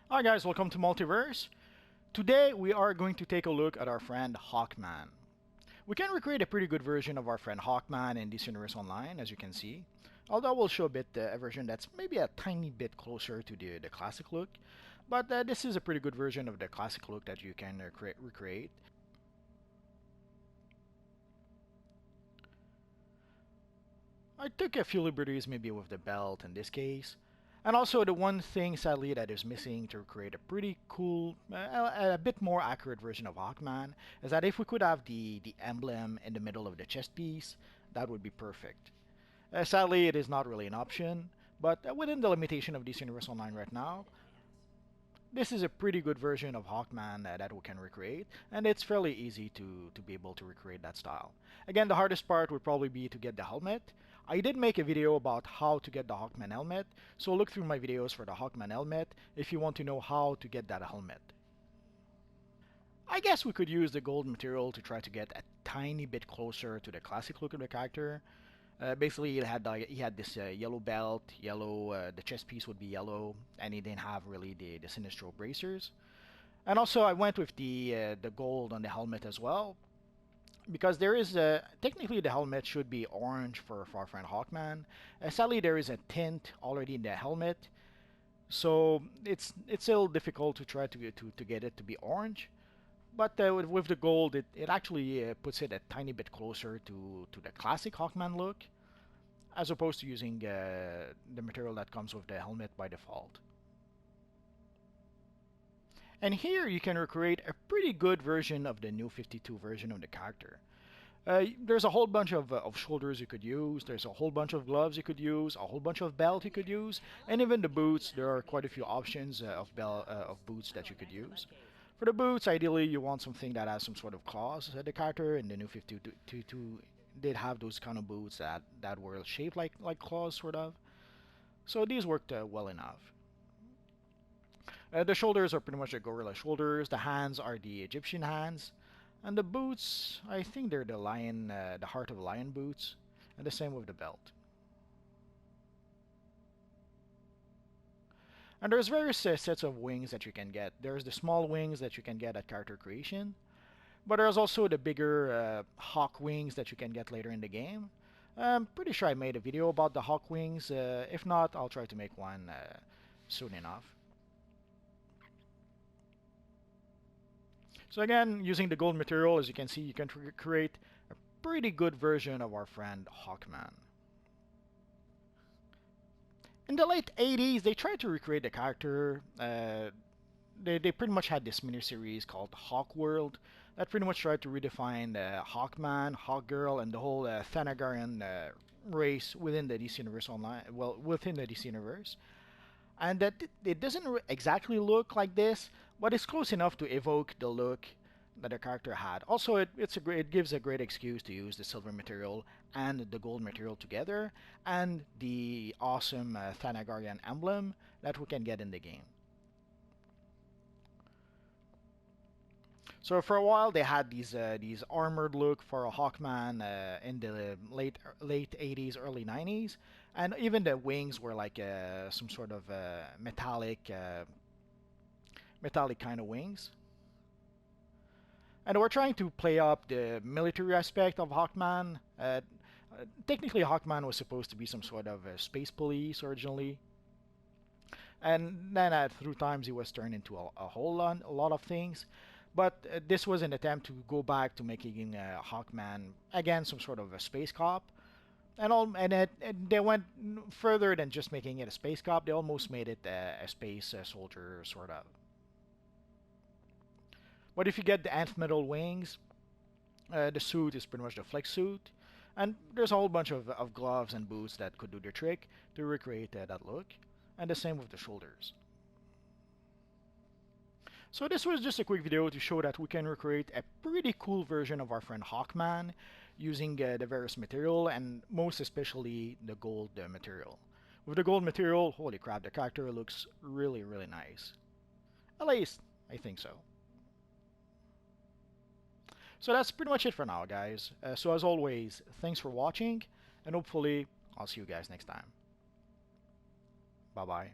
Hi guys, welcome to Multiverse. Today we are going to take a look at our friend Hawkman. We can recreate a pretty good version of our friend Hawkman in DC Universe Online, as you can see. Although we'll show a version that's maybe a tiny bit closer to the classic look. But this is a pretty good version of the classic look that you can recreate. I took a few liberties maybe with the belt in this case. And also the one thing sadly that is missing to create a pretty cool, a bit more accurate version of Hawkman is that if we could have the emblem in the middle of the chest piece, that would be perfect. Sadly, it is not really an option, but within the limitation of DC Universe Online right now, this is a pretty good version of Hawkman that we can recreate, and it's fairly easy to be able to recreate that style. Again, the hardest part would probably be to get the helmet. I did make a video about how to get the Hawkman helmet, so look through my videos for the Hawkman helmet if you want to know how to get that helmet. I guess we could use the gold material to try to get a tiny bit closer to the classic look of the character. Basically, he had this yellow belt, yellow. The chest piece would be yellow, and he didn't have really the Sinestro bracers. And also, I went with the gold on the helmet as well, because there is technically the helmet should be orange for our friend Hawkman. Sadly, there is a tint already in the helmet, so it's still difficult to try to get it to be orange. But with the gold, it actually puts it a tiny bit closer to the classic Hawkman look, as opposed to using the material that comes with the helmet by default. And here you can recreate a pretty good version of the new 52 version of the character. There's a whole bunch of shoulders you could use, there's a whole bunch of gloves you could use, a whole bunch of belt you could use, and even the boots, there are quite a few options of boots that you could use. For the boots, ideally you want something that has some sort of claws. The character in the new 52 did have those kind of boots that were shaped like claws, sort of. So these worked well enough. The shoulders are pretty much the gorilla shoulders. The hands are the Egyptian hands. And the boots, I think they're the heart of lion boots. And the same with the belt. And there's various sets of wings that you can get. There's the small wings that you can get at character creation, but there's also the bigger hawk wings that you can get later in the game. I'm pretty sure I made a video about the hawk wings. If not, I'll try to make one soon enough. So again, using the gold material, as you can see, you can create a pretty good version of our friend Hawkman. In the late 80s, they tried to recreate the character. They pretty much had this miniseries called Hawk World that pretty much tried to redefine Hawkman, Hawkgirl, and the whole Thanagarian race within the DC Universe Online. Well, within the DC Universe. And that it doesn't exactly look like this, but it's close enough to evoke the look that the character had. Also, it gives a great excuse to use the silver material and the gold material together, and the awesome Thanagarian emblem that we can get in the game. So for a while they had these armored look for a Hawkman in the late 80s, early 90s, and even the wings were like some sort of metallic kind of wings. And we're trying to play up the military aspect of Hawkman. Technically, Hawkman was supposed to be some sort of space police originally, and then through times he was turned into a lot of things. But this was an attempt to go back to making Hawkman again some sort of a space cop, and they went further than just making it a space cop. They almost made it a space soldier, sort of. But if you get the nth metal wings, the suit is pretty much the flex suit, and there's a whole bunch of gloves and boots that could do the trick to recreate that look, and the same with the shoulders. So this was just a quick video to show that we can recreate a pretty cool version of our friend Hawkman using the various material, and most especially the gold material. With the gold material, holy crap, the character looks really, really nice. At least, I think so. So that's pretty much it for now, guys. So as always, thanks for watching, and hopefully I'll see you guys next time. Bye-bye.